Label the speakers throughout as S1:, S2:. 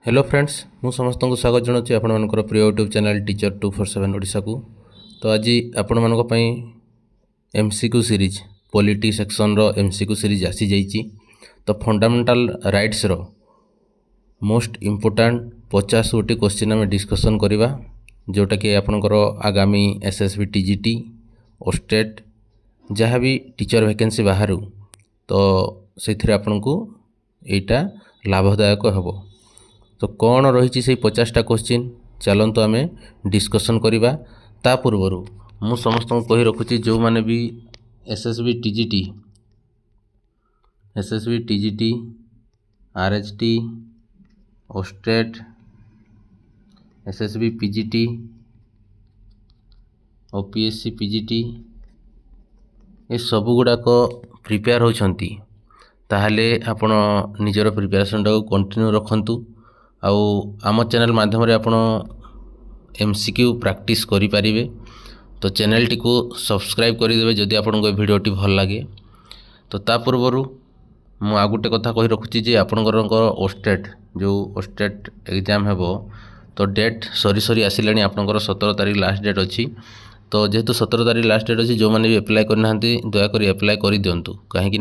S1: Hello friends मु समस्त को स्वागत जनाऊँ आपर प्रिय यूट्यूब चैनल टीचर 247 ओडिशा को। तो आज आपण मान एमसीक्यू सीरीज पॉलिटी सेक्शन रो एमसीक्यू सीरीज आसी जाइए। तो फंडामेंटल राइट्स रो मोस्ट इम्पोर्टाट 50 गोटी क्वेश्चन आम डिस्कसन करवा जोटा कि आपणकर आगामी एसएसबी टीजीटी ओस्टेट जहाँ भी टीचर वैकेंसी बाहर तो से आपन को यहाँ लाभदायक हम। तो कौन रही से 50टा क्वेश्चन चलतु आम डिस्कसन करवा। ता पूर्वर मु समस्त को कही रखुची जो माने भी SSB TGT RHT OSTET SSB PGT OPSC PGT ये सब गुड़ाक प्रिपेयर होती ताहले आपण निजर प्रिपेरेसन टाक कंटिन्यू रखंतु। आउ आम चैनल माध्यम आपण एमसीक्यू प्रैक्टिस करि परिबे। तो चैनल टी को सब्सक्राइब करदेवे जदि आपन को वीडियोटी भल लगे। तो ता पूर्वर मु आ गोटे कथा कहि रखुची जे आपनकर ओस्टेट जो ओस्टेट एग्जाम हेबो तो डेट सरी आसिलानी आपनकर 17 तारीख लास्ट डेट अच्छी। तो जेहेतु 17 तारीख लास्ट डेट अच्छी जो मैंने भी एप्लाय करना दयाकोरी एप्लाय कर दिंतु कहीं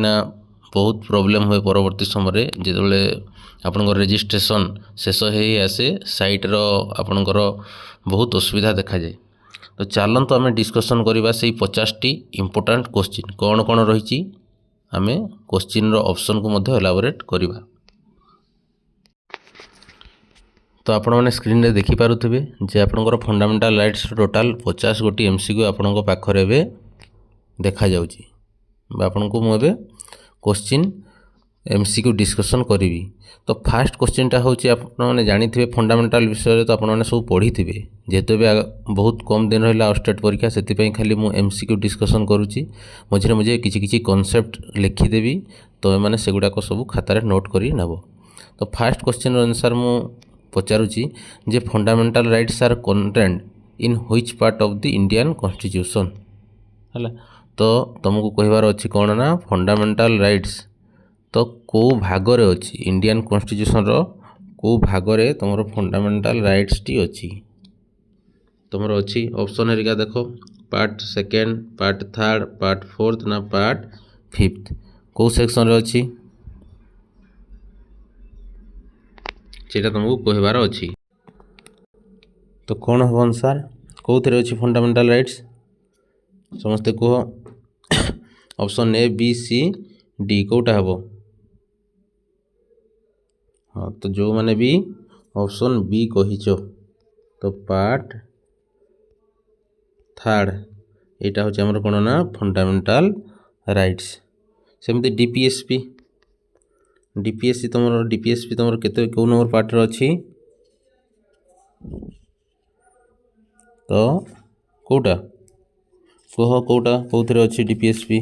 S1: बहुत प्रोब्लेम हुए परवर्ती समय जिते आपनकर रजिस्ट्रेशन शेष हो आसे साइट रो आपनकर बहुत असुविधा देखा जाए। तो चलतु आम डिस्कसन करवा से 50टी इम्पोर्टाट क्वेश्चन कौन कौन रही आम क्वेश्चन रो ऑप्शन को मध्य एलाबोरेट करवा। तो आपण मैंने स्क्रीन रे देखि पारुथिबे जे आपनकर फंडामेंटल राइट्स टोटाल 50 गोटी एमसीक्यू आपनक पाखरे बे देखा जाउची। आपन को मु क्वेश्चन एमसीक्यू डिस्कसन करी। तो फास्ट क्वेश्चन टा होची आपण माने जानि थिबे फंडामेंटल विषय तो आपण माने सब पढ़ी थिबे जेहेतु बहुत कम दिन रहिला स्टेट परीक्षा सेति पई खाली मु एमसीक्यू डिस्कसन करूची। मझे मझे किछि किछि कांसेप्ट लिखि देबी तो माने सेगुडा को सब खातारे नोट करी नबो। तो फास्ट क्वेश्चन आंसर मु पचारुची जे fundamental rights are contained in which part of the Indian constitution हला। तो तुमको कहबार अछि कोन ना फंडामेंटल राइट्स तो को भागरे अछि इंडियन कॉन्स्टिट्यूशन रो को भागरे तुमरो फंडामेंटल राइट्स टी अछि। तुमरो अछि ऑप्शन हेरिका देखो part second part third part fourth ना पार्ट फिफ्थ को सेक्शन रे अछि सेटा तुमको कहबार अछि। तो कौन हम आंसर कोथरे अछि फंडामेंटल राइट्स समस्त कह option A B C D कोटा हबो। हाँ तो जो माने भी ऑप्शन बी कहिचो तो पार्ट थर्ड एटा होचे हमर कोन ना फंडामेंटल राइट्स। सेमती डीपीएससी तुमर केते को नंबर पार्ट रे अछि तो कोटा कह कोटा कोथरे अछि डीपीएससी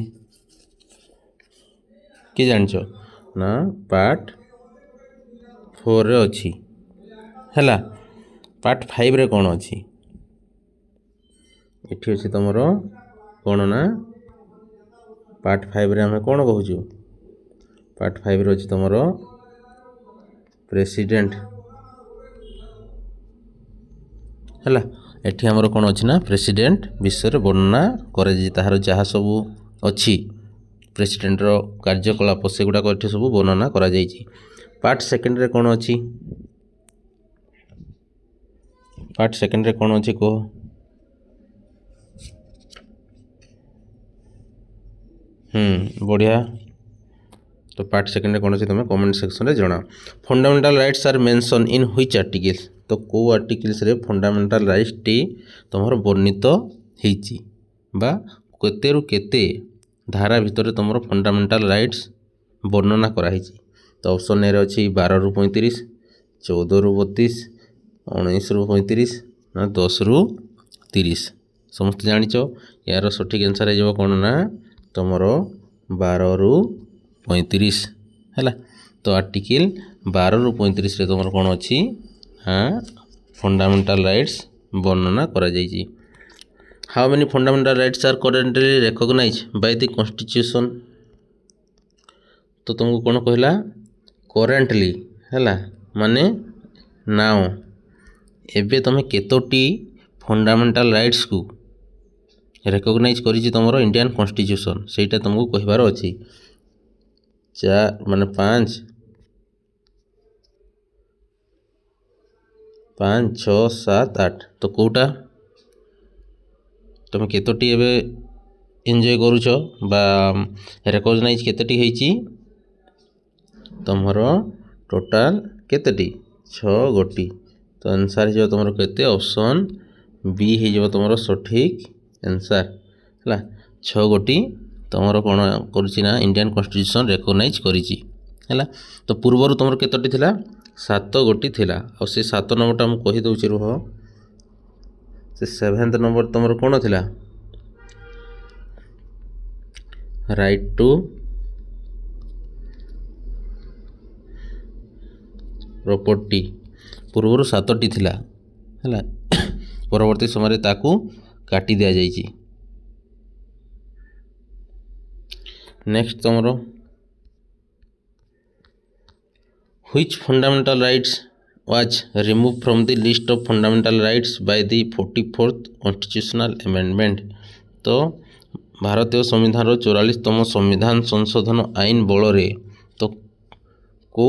S1: कि जानछो ना पार्ट 4 रे अछि हैला। पार्ट 5 रे कोन अछि एठी अछि तमरो कोन ना पार्ट 5 रे हम कोन कहूछु पार्ट 5 रे अछि तमरो प्रेसिडेंट हैला। एठी हमरो कोन अछि ना प्रेसिडेंट विषय रे वर्णना करे जे ताहार जहा सब अछि प्रेसिडेंट रो कार्यकलाप सेगुडा को एठी सब वर्णना करा जायछि। पार्ट सेकंड रे कोन अछि पार्ट सेकंड रे कोन अछि को बढ़िया। तो पार्ट सेकंड रे कोन अछि तमे कमेंट सेक्शन रे जणा। Fundamental rights are mention in which articles तो को आर्टिकल्स रे फंडामेंटल राइट्स टी तमरो वर्णित हेछि बा केते रु केते धारा भितर तमरो फंडामेंटल राइट्स वर्णना करा हेछि। तो ऑप्शन ए रे अछि 12 रु 35 14 रु 32 19 रु 35 ना 10 रु 30 समस्त जानिचो यार सठिक आंसर हे जबो कोन ना तमरो 12 रु 35 हैला। तो आर्टिकल 12 रु 35 रे तमरो कोन अछि हां फंडामेंटल राइट्स वर्णना करा जायछि। How many fundamental rights are currently recognised by the constitution तो तुमको कौन कहला करेंटली हैला माने नाउ एबे तुम केतोटी फंडामेंटाल राइट्स को रेकग्नाइज करिछि तुमरो इंडियन कॉन्स्टिट्यूशन सेटा तुमको कहिबार अछि। माने 5 6 7 8 तो कोटा तुम केतोटी एबे एंजॉय करूछ बा रेकग्नाइज केतोटी हेछि तुमरो टोटल केतोटी 6 गोटी। तो आंसर हो तुम केते ऑप्शन बी हो तुम सठिक आंसर है 6 गोटी तुम कौन करुच्ची ना इंडियन कॉन्स्टिट्यूशन रेकग्नाइज करिछि है। तो पूर्वर तुम केतोटी थिला 7 गोटी थिला और से 7 नंबरटा मु कहि दउछि रुह से 7th नंबर तुम कौन थिला राइट टू प्रॉपर्टी पूर्वर 7टी थिला है परवर्ती समय ताकू काटी दिया जाइछि। नेक्स्ट तुमरो which fundamental rights was remove from the list of fundamental rights by the 44th constitutional amendment. तो भारतीय संविधान 44तम संविधान संशोधन आईन बल तो को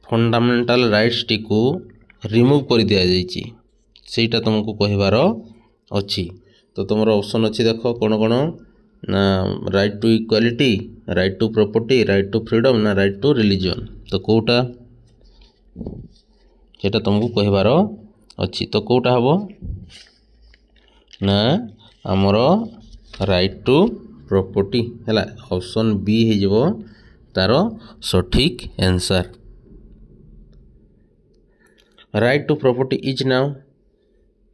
S1: फंडामेंटल राइट्स टी को रिमूव कर दिया जाइछि सेटा तुमको कहिबार अछि। तो तुम ऑप्शन अच्छी देख कौन कौन ना right to equality, right to property, right to freedom ना राइट टू रिलीजन। तो कोटा सेटा तुमको कहिबार अछि। तो कोटा हबो ना हमर राइट टू प्रॉपर्टी है ऑप्शन बी हो तार सठिक answer. Right to property is now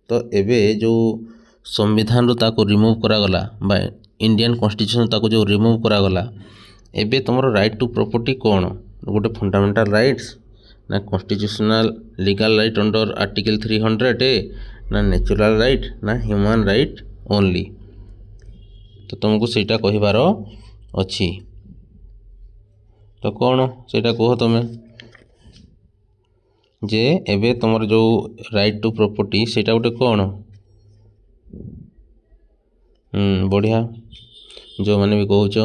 S1: तो एबे जो संविधान ताको रिमूव करागला बा इंडियन कॉन्स्टिट्यूशन ताको जो रिमूव करागला एबे तुमरो राइट टू प्रॉपर्टी कौन गोटे फंडामेंटल राइट्स ना constitutional legal right under article 300 ना नेचुरल राइट ना ह्यूमन राइट ओनली। तो तुमको सेटा कहिबार अछि। तो कौन सेटा कह तुम्हें जे एबे तुमर जो राइट टू प्रॉपर्टी सेटा गोटे कौन बढ़िया जो मैंने भी कहूच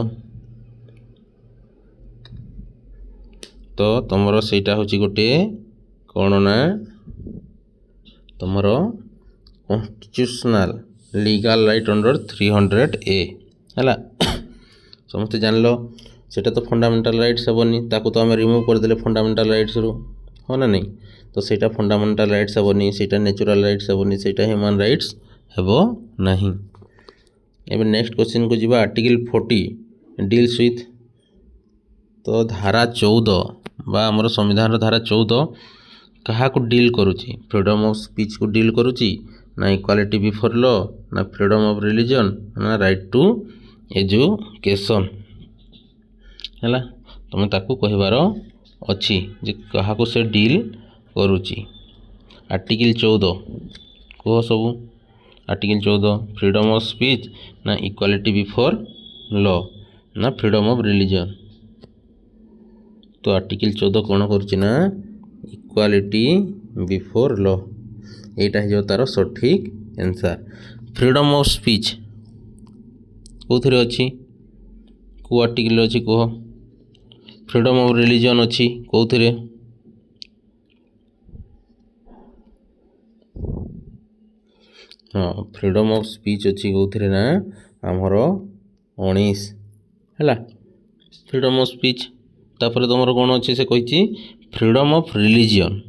S1: तो तुमर सेटा होची गोटे कौन ना तुमर constitutional legal right under 300A है समस्ते जान लो सेटा तो फंडामेंटल राइट्स हेबनी ताको तो आम रिमूव करदे फंडामेंटल राइट्स रू हो ना नहीं। तो सेटा फंडामेंटल राइट्स हेबनी सेटा नेचुरल राइट्स हेबनी सेटा ह्यूमन राइट्स हेबो नहीं। एबे नेक्स्ट क्वेश्चन को जीवा आर्टिकल 40 डील्स विथ तो धारा 14 बा हमर संविधान धारा 14 कहा को डील करुची फ्रीडम ऑफ स्पीच को डील करुची ना इक्वालिटी बिफोर लॉ ना फ्रीडम ऑफ रिलीजन ना राइट टू एजुकेशन है तुम ताकू कहिबार अच्छी जे कहा को से डील करुची। आर्टिकल 14 कह sub article 14 freedom of speech ना इक्वालिटी बिफोर लॉ ना फ्रीडम ऑफ रिलीजन। तो आर्टिकल 14 कौन करुची ना इक्वालिटी बिफोर लॉ एटा हो तार सठिक आंसर। फ्रीडम ऑफ स्पीच कौन अच्छी को आर्टिकल अच्छी कह फ्रीडम ऑफ रिलीजन अच्छी कौन हाँ फ्रीडम ऑफ स्पीच अच्छी कौन ना आमर 19 है फ्रीडम ऑफ स्पीच। तापर तुम कौन अच्छे से कही फ्रीडम ऑफ रिलीजन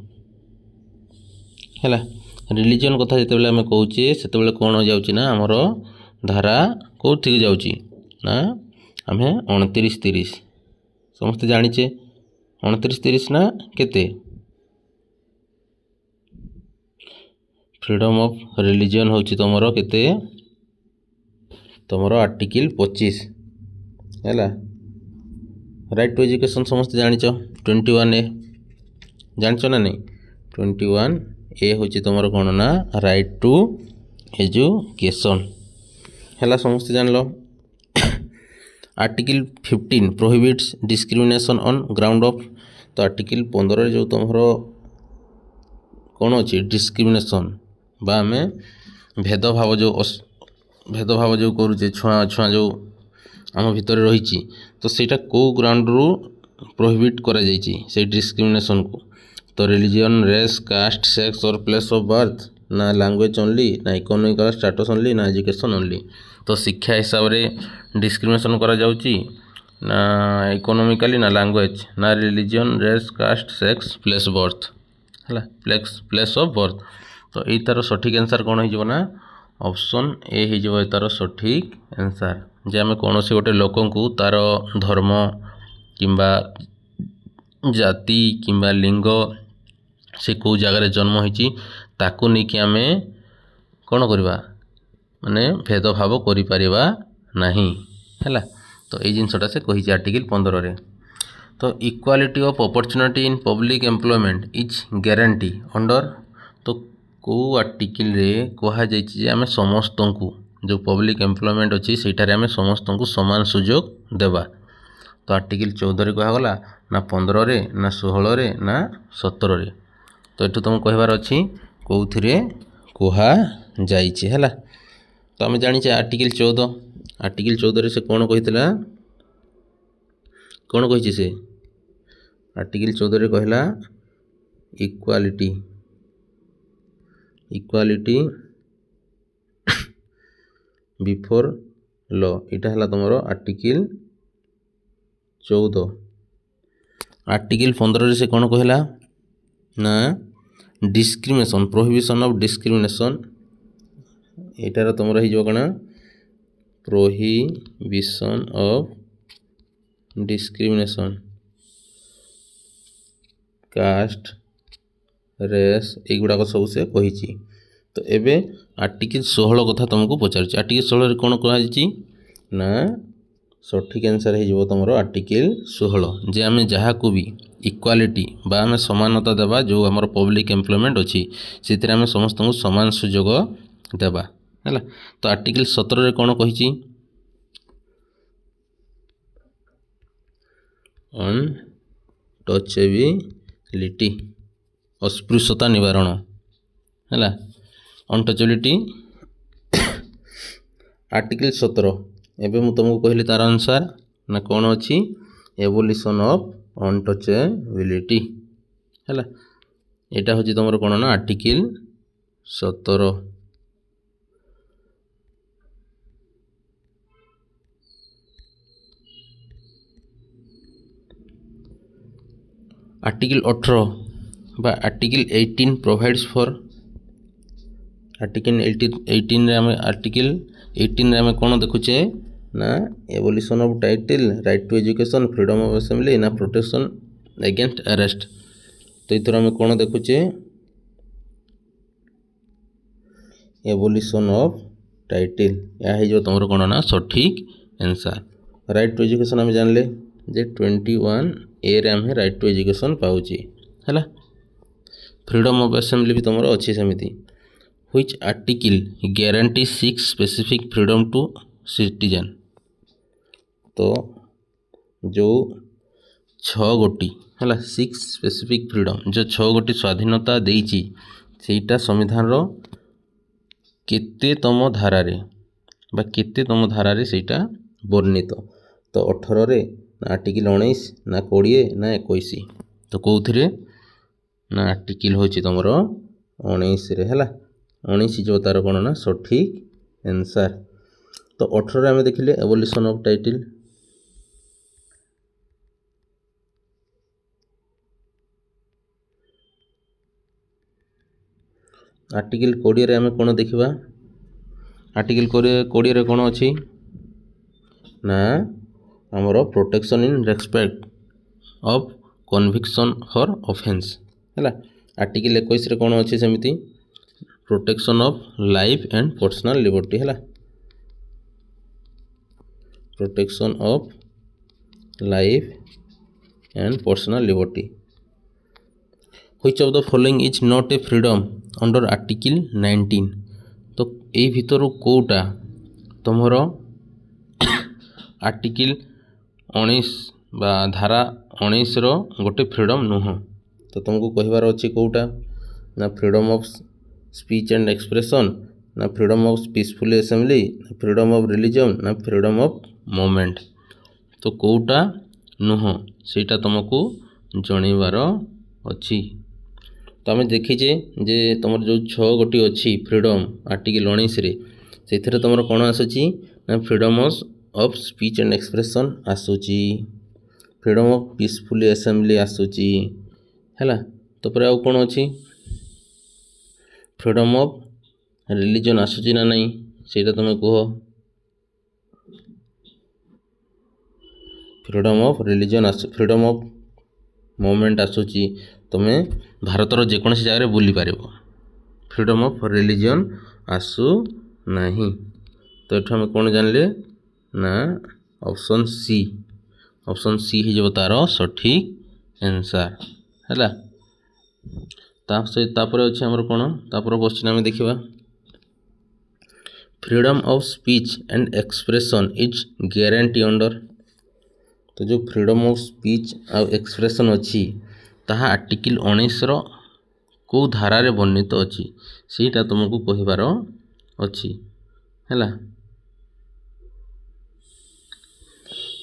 S1: है रिलीजन कथा जिते आम कहे से कौन हो जाऊँ ना आमर धारा कौन जाऊँ ना आम 29-30 समस्ते जानीचे 29-30 ना केते फ्रीडम ऑफ रिलीजन होची तुमरो केते तुमरो आर्टिकल 25 है राइट टू एजुकेशन समस्ते जानीच 21A जानीच ना नहीं 21A होची तुमरो कौन ना राइट टू एजुकेशन है समस्ते जान लो। Article 15 prohibits discrimination on ground of तो आर्टिकल 15 जो तुमरो कौन अच्छी डिस्क्रिमिनेशन बा आम भेदभाव जो करुचे छुआ छुआ जो आम भितर रही तो सेटा को ग्राउंड रु प्रोहिबिट करा जाइछि से डिस्क्रिमिनेशन को। तो रिलीजन रेस कास्ट सेक्स और प्लेस ऑफ बर्थ ना लैंग्वेज ओनली ना इकोनॉमिकल स्टेटस ओनली ना एजुकेशन ओनली। तो शिक्षा हिसाब से डिस्क्रिमिनेशन करा जाउछि ना इकोनॉमिकली ना लैंग्वेज ना religion race caste sex place birth है प्लेस ऑफ बर्थ। तो ये तार सठिक आंसर कौन हो ना ऑप्शन ए हो तार सठिक आंसर जे आम कौन से गोटे लोक को तार धर्म किंबा जाति किंबा लिंग से कौ जगार जन्म होती ताकू नहीं कि आम कौन करवा माने भेदभाव करिपारिबा नहीं है। तो ये जिनसटा से कही आर्टिकल 15 रे। तो equality of opportunity in public employment is guarantee under तो कौ आर्टिकल रे कहा जाइए आम समस्त को जो पब्लिक एम्प्लॉयमेंट अच्छी सेठारे आम समस्त को समान सुजोग देवा। तो आर्टिकल 14 रे कहगला ना 15 रे ना 16 रे ना 17 रे। तो ये तुम कहबार अच्छी कौथिरे कहा जाइए है। तो आम जाने आर्टिकल 14 रे से कौन कही कौन कही से आर्टिकल 14 रे कहला इक्वालिटी बिफोर लॉ इटा है तुम आर्टिकल 14। आर्टिकल 15 रे से कौन कहला ना डिस्क्रिमिनेशन प्रोहिबिशन ऑफ डिस्क्रिमिनेशन एटार तुम कौन prohibition of discrimination caste race युवाक सब से कही। तो एबे आर्टिकल 16 कथा तुमको पचार आर्टिकल 16 कौन कही ना सठिक आंसर हो तुम आर्टिकल 16 जे आम जहाँ को भी इक्वालिटी बा आम समानता देवा जो आम पब्लिक एम्प्लॉयमेंट अच्छी से आम समस्त को समान सुजोग देवा है। तो आर्टिकल 17 रे कौन कही अनटचेबिलिटी अस्पृश्यता निवारण है अनटचेबिलिटी। आर्टिकल 17 एबे मु तुमको कहली तार आंसर ना कौन अच्छी एबोलिशन ऑफ अनटचेबिलिटी है। यहाँ हूँ तुम कौन ना आर्टिकल 17। आर्टिकल 18 बा आर्टिकल 18 प्रोवाइड्स फॉर आर्टिकल 18 रे आर्टिकल 18 रे कौन देखुचे ना abolition of title right to education freedom of assembly ना प्रोटेक्शन अगेंस्ट अरेस्ट। तो इधर आम कौन देखुचे एबोलिशन ऑफ टाइटल या तुम कौन ना सठिक आंसर। राइट टू एजुकेशन आम जानले जे 21 ए रे आम राइट टू एजुकेशन पाउची है। फ्रीडम ऑफ असेंबली भी तुम अच्छी सेमती which article guarantee 6 specific freedom to citizen. तो जो 6 गोटी है 6 स्पेसिफिक फ्रीडम जो 6 गोटी स्वाधीनता देइची सेटा संविधान रो केतेतम धारारे बा केतेतम धारारे सेटा वर्णित। तो 18 रे ना आर्टिकल 19 ना 20 ना 21। तो कौथिरे ना आर्टिकल होची तुमर 19 रे है 19 जो तार कौन ना सठिक आंसर। तो 18 रे आम देखिले एबोलिशन ऑफ टाइटल आर्टिकल 20 रे आम कौन देखा आर्टिकल 20 रे कौन अच्छी ना आमर protection in respect of conviction for offence है। आर्टिकल 21 रे कौन अच्छी सेमती protection of life and personal liberty है protection of life and personal liberty. Which of the following is not a freedom under article 19। तो यही भितर कोटा तुमर आर्टिकल 19 धारा 19 रो गोटे फ्रीडम नुह। तो तुमको कहबार अच्छी कोटा ना freedom of speech and expression, ना फ्रीडम ऑफ पीसफुल असेंबली, ना फ्रीडम ऑफ रिलीजन, ना फ्रीडम ऑफ मूवमेंट। तो कोउटा नुह सेटा तुमको जणैबार अछि। तो आम देखीचे जे तुम जो 6 गोटी अच्छी फ्रीडम आर्टिकल 19 रे से तुम कौन आसूची ना freedom of speech and expression आसूची, फ्रीडम ऑफ पीसफुली असेंबली आसूची हैला। तो पर आउ कौन अच्छी फ्रीडम ऑफ रिलीजन आसूची ना नहीं सेटा तुम कह। Freedom of religion freedom of movement आसूची तुम्हें भारतर जेकोसी जगह बुली पार। फ्रीडम ऑफ रिलीजन आसू नहीं। तो ये आम कौन जानले ना ऑप्शन सी, ऑप्शन सी हो तार सठिक आंसर है। तापर अच्छे आमर कौन तापर क्वेश्चन आम देखा freedom of speech and expression is guarantee under. तो जो फ्रीडम ऑफ स्पीच आ एक्सप्रेशन अच्छी ताहा आर्टिकल 19 रो को धारारे वर्णित अच्छी सेटा तुमको कहिबार अच्छी हैला।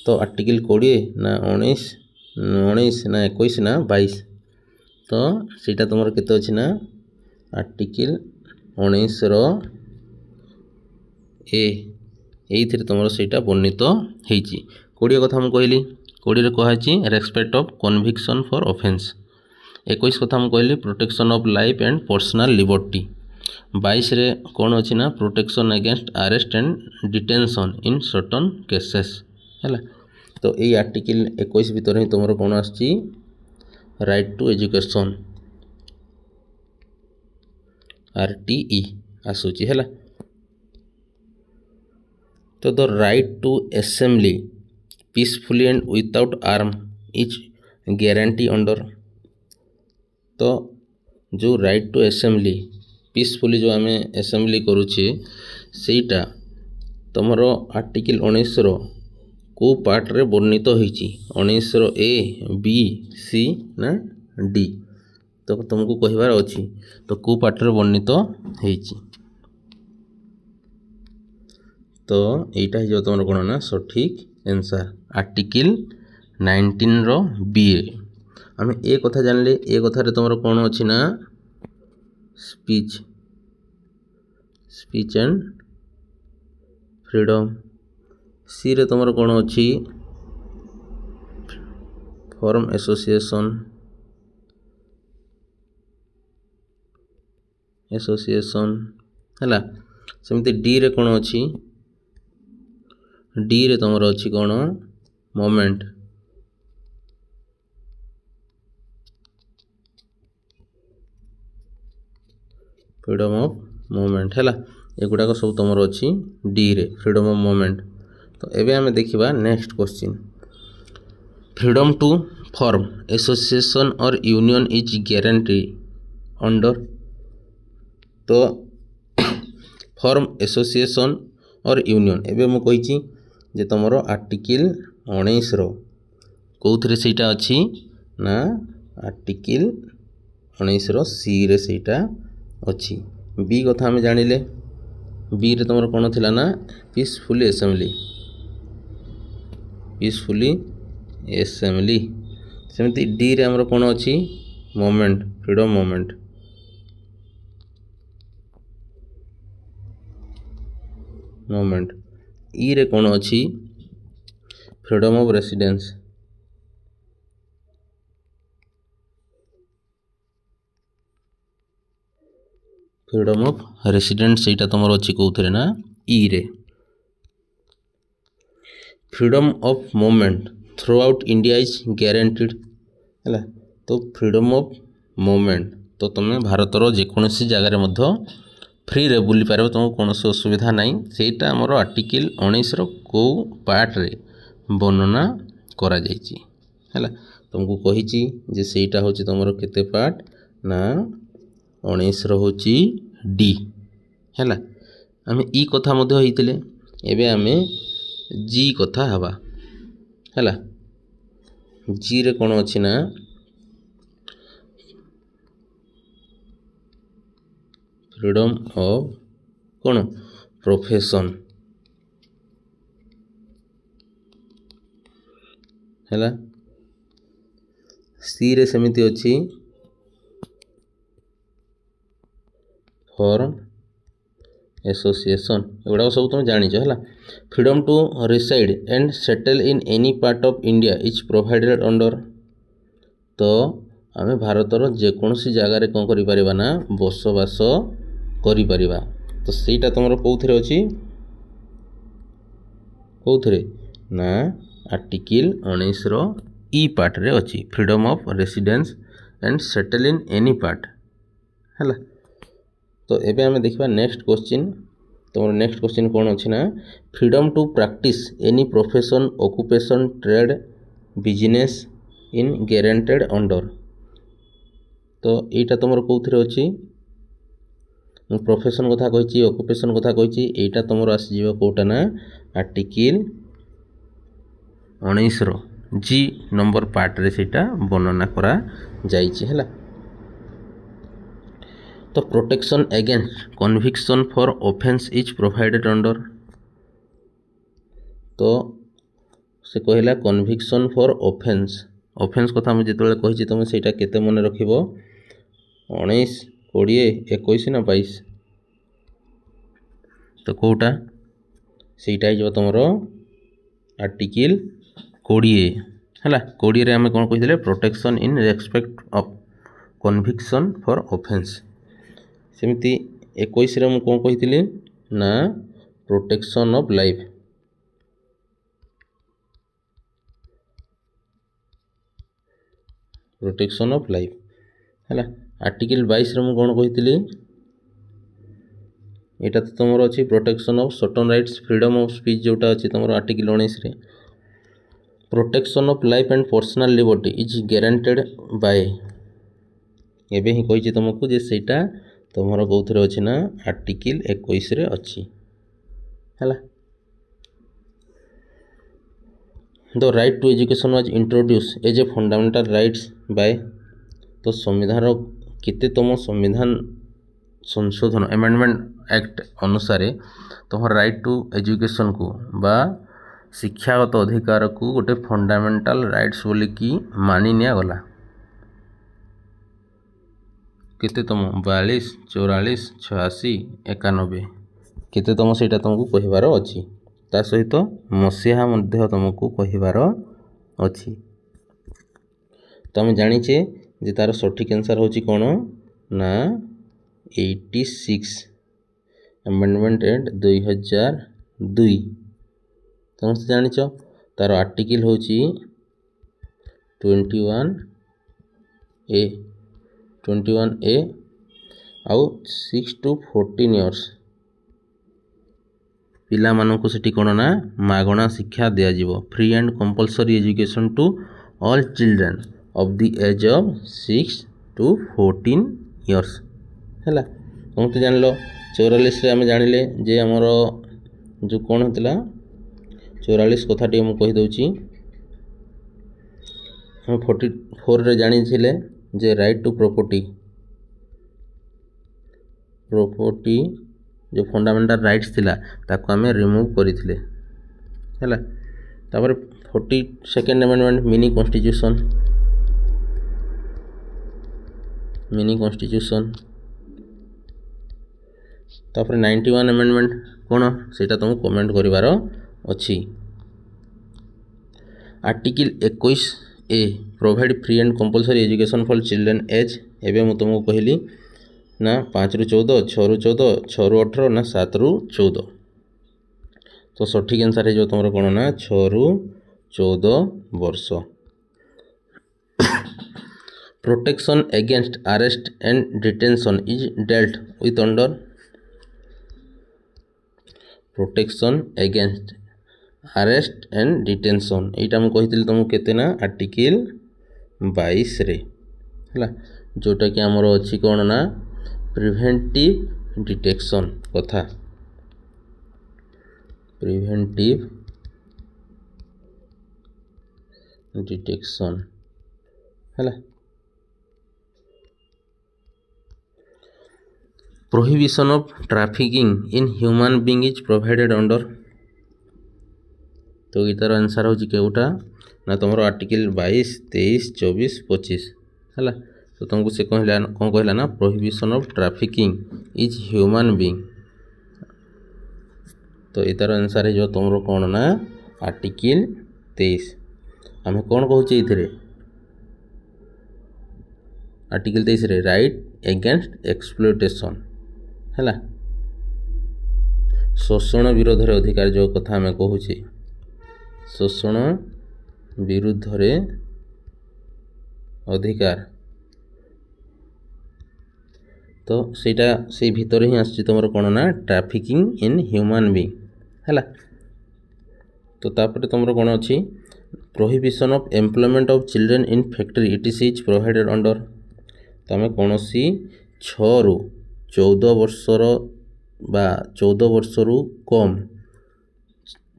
S1: तो आर्टिकल 20 ना 19 ना 21 ना 22 तो सेटा तुमर केते अच्छी ना आर्टिकल 19 रो ए एइथिरे तुमर सेटा वर्णित हेची। 20 कथा हम कहली 20 रे कहाची respect of conviction for offence. 21 कथा हम कहली protection of life and personal liberty. 22 रे कौन अच्छी ना protection against arrest and detention in certain cases हैला। तो ये आर्टिकल 21 भितर ही तुम कौन आसची राइट टू एजुकेशन RTE आसूची हैला। तो the right to assembly peacefully and without arm is guarantee under. तो जो राइट टू असेंबली पीसफुली जो आम असेंबली करुचे सेटा तुमर आर्टिकल 19 रो को पार्ट रे वर्णित होईची 19 रो A B C ना D। तो तुमको कहिबार अछि तो को पार्ट रे वर्णित होईची। तो एटा ही तुम कौन ना सठिक आंसर आर्टिकल 19 रो B। आम ए कथा जानले ए कथा रे तुम कौन अच्छी ना स्पीच एंड फ्रीडम। सी रे तुम कौन अच्छी फॉर्म एसोसिएशन हैला। सेमती डी रे कौन अच्छी डी रे तुम अच्छी कौन मोमेंट। फ्रीडम ऑफ मूवमेंट हैला। एगुड़ाक सब तुम अच्छी डी रे फ्रीडम ऑफ मूवमेंट। तो एबे आमे देखिबा next question freedom to form association और यूनियन इज गारंटी अंडर। तो फॉर्म एसोसिएशन और यूनियन एबे मु कहिची जे तुमरो आर्टिकल 19 रो कोउथरे सेटा अछि ना आर्टिकल 19 रो सी रे सेटा अच्छी। बी कथा आम जानिले बी रे तुम कौन थिला ना पीसफुली असेंबली। सेमती डी रे हमर कौन अच्छी मोमेंट फ्रीडम मोमेंट। ई रे कौन अच्छी freedom of residence. Freedom of resident सेटा तुम अच्छी कौन ना ई रे। Freedom of movement through out India is guaranteed है। तो फ्रीडम ऑफ मूवमेंट तो तुम भारतर जेकोसी जगार फ्री रे बुली पार तुमको कौन असुविधा नहीं। सेटा आमर आर्टिकल 19 रो को पार्ट रे वर्णना करा जायछि है। तुमको कही जे सेटा होछि तुमर केते पार्ट ना 19 रो होछि डी है। आम ई कथा मध्य होइतिले एबे आमे जी कथा हवा है। जी रे कौन अच्छी ना फ्रीडम ऑफ कौन प्रोफेशन है। सी रे सेमिति अच्छी फॉर एसोसिएशन एगुड़ा सब तुम जानिच है। Freedom to reside and settle in any part of India is provided under. तो आम भारतर जेकोसी जगार कौन करिपरिबा ना बसवास करिपरिबा। तो ସେଇଟା तुम कौन अच्छी कौन ना आर्टिकल 19 रो ई पार्ट रे अच्छी freedom of residence and settle in any part है। तो एबे आमे देखिबा नेक्स्ट क्वेश्चन। तुम नेक्स्ट क्वेश्चन कौन अच्छी ना freedom to practice any profession occupation trade business in guaranteed under. तो এইটা तुम कौन अच्छी प्रोफेशन कथा कही ऑक्युपेशन कथा कही এইটা तुम आसीज कौटा ना आर्टिकल 19 रो जी नंबर पार्ट रे सेटा वर्णना करा जाइछि है। तो protection against conviction for offence is provided under. तो से कहला कन्विक्शन फॉर ऑफेंस ऑफेंस कथा मुझे जो कही तुम से केते मन रख 19 20 21 ना 22 तो कौटा से तुम आर्टिकल 20 है 20 रे आम कौन कही protection in respect of conviction for offence. सेमती 21 रे कौन कही ना protection of life protection of life है। आर्टिकल 22 रे कौन कही यहाँ तो तुम अच्छी protection of certain rights freedom of speech जोटा अच्छी तुम आर्टिकल 19 रे protection of life and personal liberty is guaranteed bye एबे ही कही तुमको जे सेटा तुमर कौन अच्छी ना आर्टिकल 21 रे अच्छी है। The right to education was introduce as a fundamental rights by. तो संविधान केतेतम संविधान संशोधन एमेंडमेंट एक्ट अनुसार तुम राइट टू एजुकेशन को बा शिक्षागत अधिकार को गोटे फंडामेंटल राइट्स बोली कि मानि निया गला। केतेतम 42 44 86 91 केतेतम सेटा तुमको कहिबार अछि ता सहित मसीहा मध्य तुमको कहिबार अछि। तो आम जानिचे जे तार सठिक आंसर होची कौन ना 86 एमेंडमेंट एक्ट 2002 समस्त जानिच। तार आर्टिकल होची 21A आउ 6 to 14 इयर्स पिला मानक सेठी कौन ना मागणा शिक्षा दिया जीवो free and compulsory education to all children of the age of 6 to 14 years है। तुम तो जान लो 44 रे आम जानिले जे आमर जो कौन होता 44 कथाटी मुझे कहीदे हम 44 रे जानी जे राइट टू प्रॉपर्टी जो फंडामेंटल राइट्स थिला ताको आमे रिमूव करथिले हैला। तापर 42nd अमेंडमेंट मिनी कॉन्स्टिट्यूशन तापर 91 अमेंडमेंट कौन सेटा तुमको कमेंट करिवार अछि। Article 21A provide free and compulsory education for children age एबे मु तुमको कहली ना 5 ରୁ 14 6 ରୁ 14 6 ରୁ 18 ना 7 ରୁ 14 तो सठिक आंसर है जो तुम कौन ना 6 ରୁ 14 वर्ष। Protection against arrest and detention is dealt with under. Protection against arrest and detention यहाँ मुझे कही तुमको केते ना आर्टिकल 22 रे है जोटा कि आमर अच्छी कौन ना प्रिवेंटिव डिटेक्शन कथा प्रिवेंटिव डिटेक्शन है। Prohibition of trafficking in human being is provided under. तो इतार आंसर हो केउटा ना तुम आर्टिकल 22, 23, 24, 25 है। तो तुमको से कहला कौन कहला ना prohibition of trafficking is human being. तो इतार आंसर है जो तुम कौन ना आर्टिकल 23। आम कौन कहूचे ये आर्टिकल 23 रे राइट एगेन्स्ट एक्सप्लोटेशन है। शोषण विरोध रे अधिकार जो कथा आम कहूचे शोषण विरुद्ध रे अधिकार तो सेटा से भीतर ही आसछि तुम कौन ना ट्राफिकिंग इन ह्यूमन बीइंग है। तो तापर तुम कौन अच्छी prohibition of employment of children in factory it is provided under. तो आम कौन 6 ରୁ 14 वर्षर बा 14 वर्षरू कम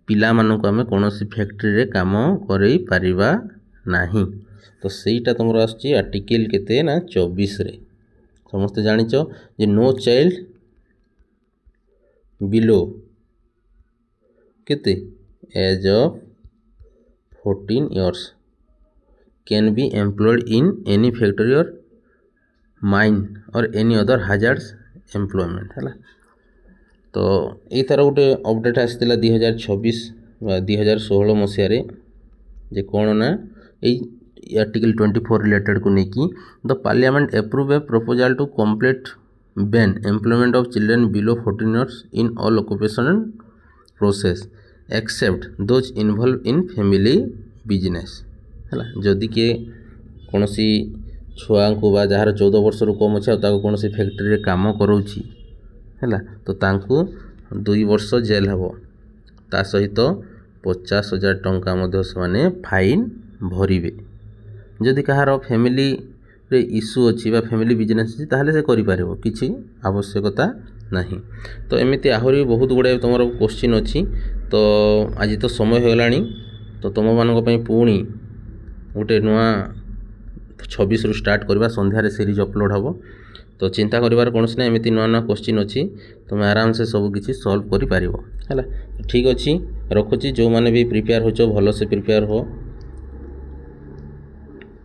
S1: पिला मानक आम कौन फैक्ट्री रे काम करई परिबा नाही। तो सेटा तुम आसछि आर्टिकल केते ना 24 रे। समस्ते जानिच जे नो चाइल्ड बिलो केते age of 14 years can be employed in any factory और माइन और एनी अदर हाजार्ड्स एम्प्लॉयमेंट है। तो ये तार गोटे अपडेट आसाला 2026 बा 2016 मसीह जे कौन ना ये आर्टिकल 24 रिलेटेड को लेकिन the parliament approve a proposal to complete ban employment of children below 14 years in all occupation and process except those involve in family business है। जदि किए कौन छुआ को बा जार 14 वर्ष रु कम अच्छे कौन फैक्ट्री काम करोची है तो तांकू 2 वर्ष जेल हम ता सहित 50,000 टंका से फाइन भरवे। जदि कहार फैमिली रे इश्यू अच्छी फैमिली बिजनेस अच्छी ताहले से करिपारे किछि आवश्यकता नहीं। तो एमती आहरी बहुत गुड़ाए तुम क्वेश्चन अच्छी। तो आज तो समय हो गलानी तो तुम मानक पई पुणी गोटे नुआ 26 रु स्टार्ट करवा संध्यारे सीरीज अपलोड हम। तो चिंता करिवार कौन ना एमती नुआ नुआ क्वेश्चन अच्छी तुम आराम से सब किसी सॉल्व कर पारिबो है। ठीक अच्छी रखुची जो माने भी प्रिपेयर हो भल से प्रिपेयर हो।